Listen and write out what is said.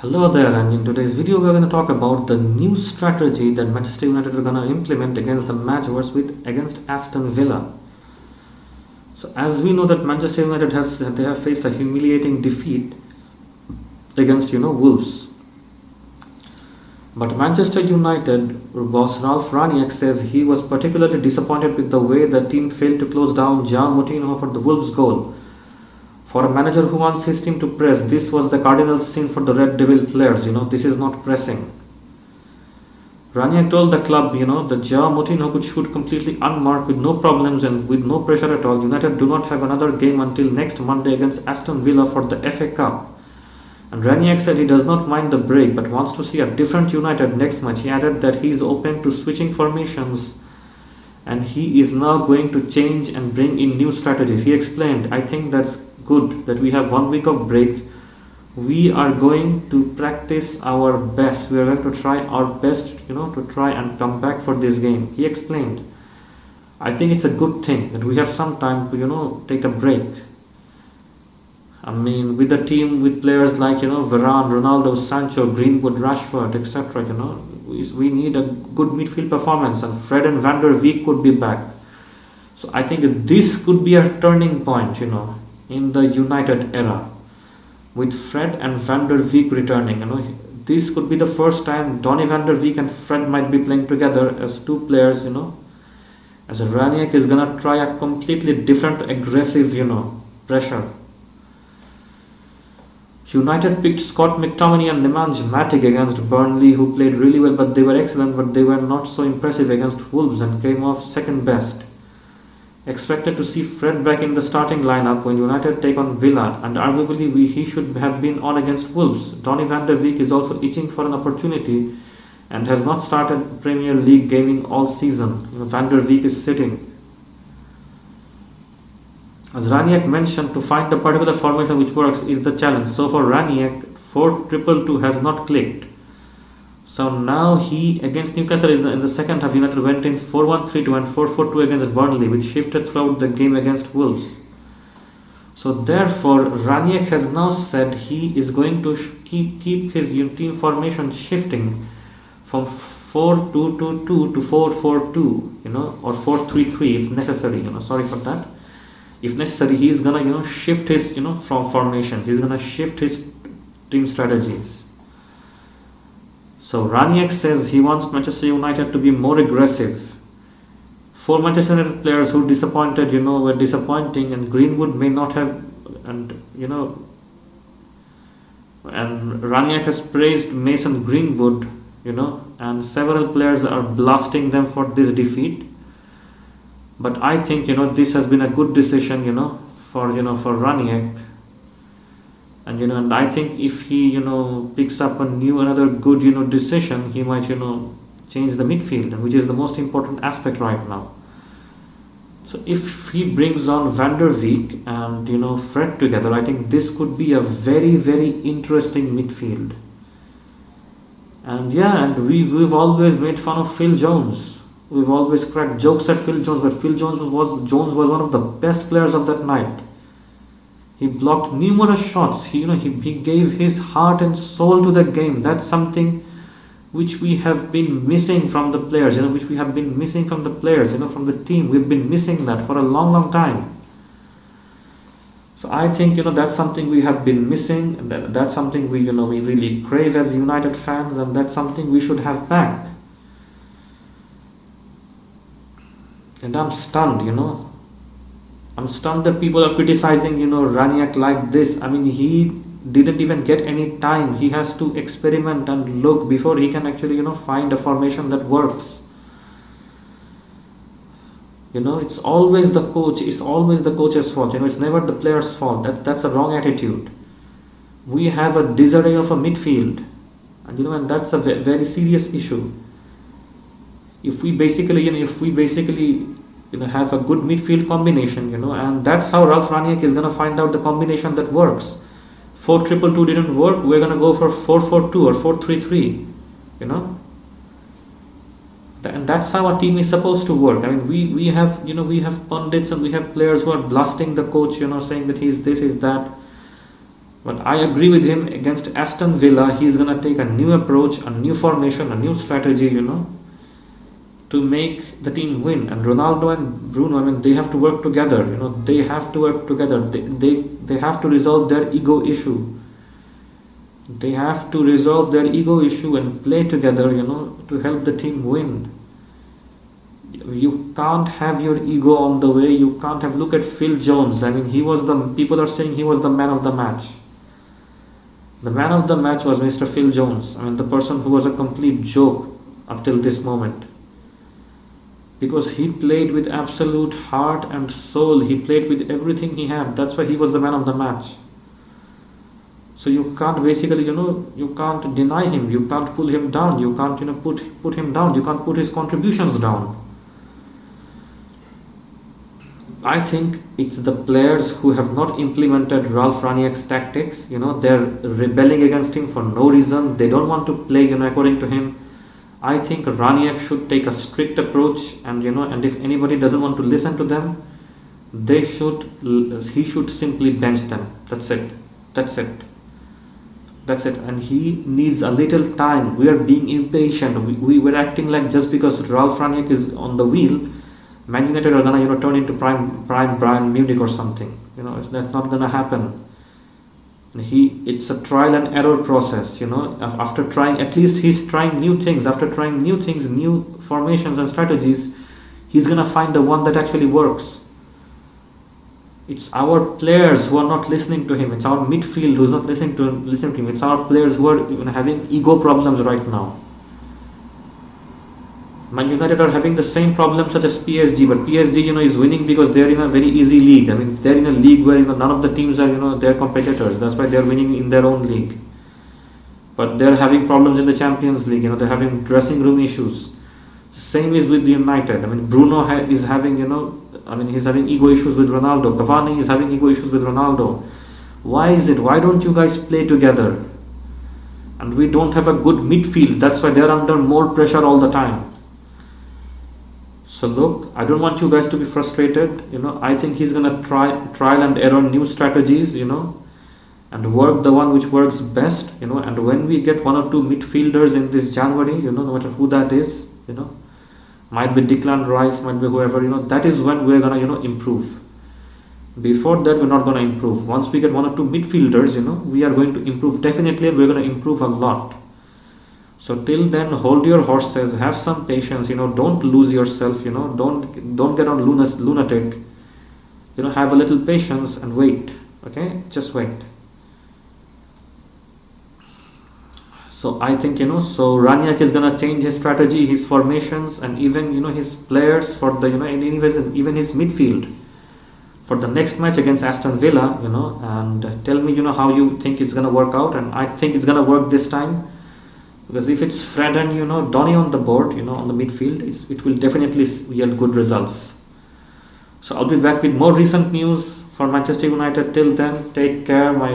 Hello there, and in today's video we're going to talk about the new strategy that Manchester United are going to implement against the match against Aston Villa. So as we know that Manchester United have faced a humiliating defeat against Wolves. But Manchester United boss Ralf Rangnick says he was particularly disappointed with the way the team failed to close down João Moutinho for the Wolves goal. For a manager who wants his team to press, this was the cardinal sin for the Red Devil players. This is not pressing. Rangnick told the club, that João Moutinho could shoot completely unmarked with no problems and with no pressure at all. United do not have another game until next Monday against Aston Villa for the FA Cup. And Rangnick said he does not mind the break but wants to see a different United next match. He added that he is open to switching formations and he is now going to change and bring in new strategies. He explained, I think that's good that we have 1 week of break. We are going to practice our best. We are going to try our best, to try and come back for this game. He explained, I think it's a good thing that we have some time to, take a break. I mean, with the team, with players like, Varane, Ronaldo, Sancho, Greenwood, Rashford, etc., we need a good midfield performance and Fred and Van der Beek could be back. So I think this could be a turning point, in the United era. With Fred and Van der Beek returning, this could be the first time Donny Van der Beek and Fred might be playing together as two players, as Rangnick is gonna try a completely different aggressive, pressure. United picked Scott McTominay and Nemanja Matic against Burnley, who played really well, but they were excellent, but they were not so impressive against Wolves and came off second best. Expected to see Fred back in the starting lineup when United take on Villa, and arguably he should have been on against Wolves. Donny van der Beek is also itching for an opportunity and has not started Premier League gaming all season. Van der Beek is sitting. As Rangnick mentioned, to find the particular formation which works is the challenge. So for Rangnick, 4-2-2 has not clicked. So now he, against Newcastle in the second half, United went in 4-1-3-2 and 4-4-2 against Burnley, which shifted throughout the game against Wolves. So therefore, Rangnick has now said he is going to keep his team formation shifting from 4-2-2-2 to 4-4-2, or 4-3-3 if necessary. Sorry for that. If necessary, he is gonna shift his from formations. He's gonna shift his team strategies. So Rangnick says he wants Manchester United to be more aggressive. 4 Manchester United players who disappointed, were disappointing, and Greenwood may not have, and Rangnick has praised Mason Greenwood, and several players are blasting them for this defeat. But I think this has been a good decision for Rangnick, and I think if he picks up another good decision, he might change the midfield, which is the most important aspect right now. So if he brings on Van der Beek and Fred together, I think this could be a very, very interesting midfield. And we've always made fun of Phil Jones. We've always cracked jokes at Phil Jones, but Phil Jones was one of the best players of that night. He blocked numerous shots. He gave his heart and soul to the game. That's something which we have been missing from the players. From the team. We've been missing that for a long, long time. So I think that's something we have been missing. And that's something we really crave as United fans, and that's something we should have back. And I'm stunned, I'm stunned that people are criticizing, Rangnick like this. I mean, he didn't even get any time. He has to experiment and look before he can actually, find a formation that works. It's always the coach. It's always the coach's fault. It's never the player's fault. That's a wrong attitude. We have a disarray of a midfield, and that's a very serious issue. If we basically have a good midfield combination, and that's how Ralf Rangnick is gonna find out the combination that works. 4-2-2 didn't work. We're gonna go for 4-4-2 or 4-3-3, and that's how a team is supposed to work. I mean, we have pundits and we have players who are blasting the coach, saying that he's this, is that. But I agree with him against Aston Villa. He's gonna take a new approach, a new formation, a new strategy, to make the team win. And Ronaldo and Bruno, I mean, they have to work together. They have to work together. They have to resolve their ego issue. They have to resolve their ego issue and play together, to help the team win. You can't have your ego on the way. You can't have. Look at Phil Jones. I mean, people are saying he was the man of the match. The man of the match was Mr. Phil Jones. I mean, the person who was a complete joke up till this moment. Because he played with absolute heart and soul. He played with everything he had. That's why he was the man of the match. So you can't basically, you can't deny him. You can't pull him down. You can't, put him down. You can't put his contributions down. I think it's the players who have not implemented Ralf Rangnick's tactics. They're rebelling against him for no reason. They don't want to play, according to him. I think Rangnick should take a strict approach, and and if anybody doesn't want to listen to them, he should simply bench them. That's it. That's it. That's it. And he needs a little time. We are being impatient. We were acting like just because Ralf Rangnick is on the wheel, Man United are gonna turn into prime Bayern Munich or something. That's not gonna happen. It's a trial and error process. After trying, at least he's trying new things. After trying new things, new formations and strategies, he's gonna find the one that actually works. It's our players who are not listening to him. It's our midfield who's not listening to him. It's our players who are having ego problems right now. Man United are having the same problem such as PSG, but PSG, is winning because they're in a very easy league. I mean, they're in a league where none of the teams are their competitors. That's why they're winning in their own league. But they're having problems in the Champions League. They're having dressing room issues. The same is with the United. I mean, Bruno is having he's having ego issues with Ronaldo. Cavani is having ego issues with Ronaldo. Why is it? Why don't you guys play together? And we don't have a good midfield. That's why they're under more pressure all the time. So look, I don't want you guys to be frustrated. I think he's gonna trial and error new strategies, and work the one which works best, and when we get one or two midfielders in this January, no matter who that is, might be Declan Rice, might be whoever, that is when we're gonna, improve. Before that, we're not gonna improve. Once we get one or two midfielders, we are going to improve definitely, and we're gonna improve a lot. So till then, hold your horses, have some patience, don't lose yourself, don't get on lunatic, have a little patience and wait, okay, just wait. So I think, so Rangnick is gonna change his strategy, his formations, and even, his players for the, anyways, even his midfield for the next match against Aston Villa, and tell me, how you think it's gonna work out. And I think it's gonna work this time. Because if it's Fred and Donny on the board, on the midfield, it will definitely yield good results. So I'll be back with more recent news for Manchester United. Till then, take care, my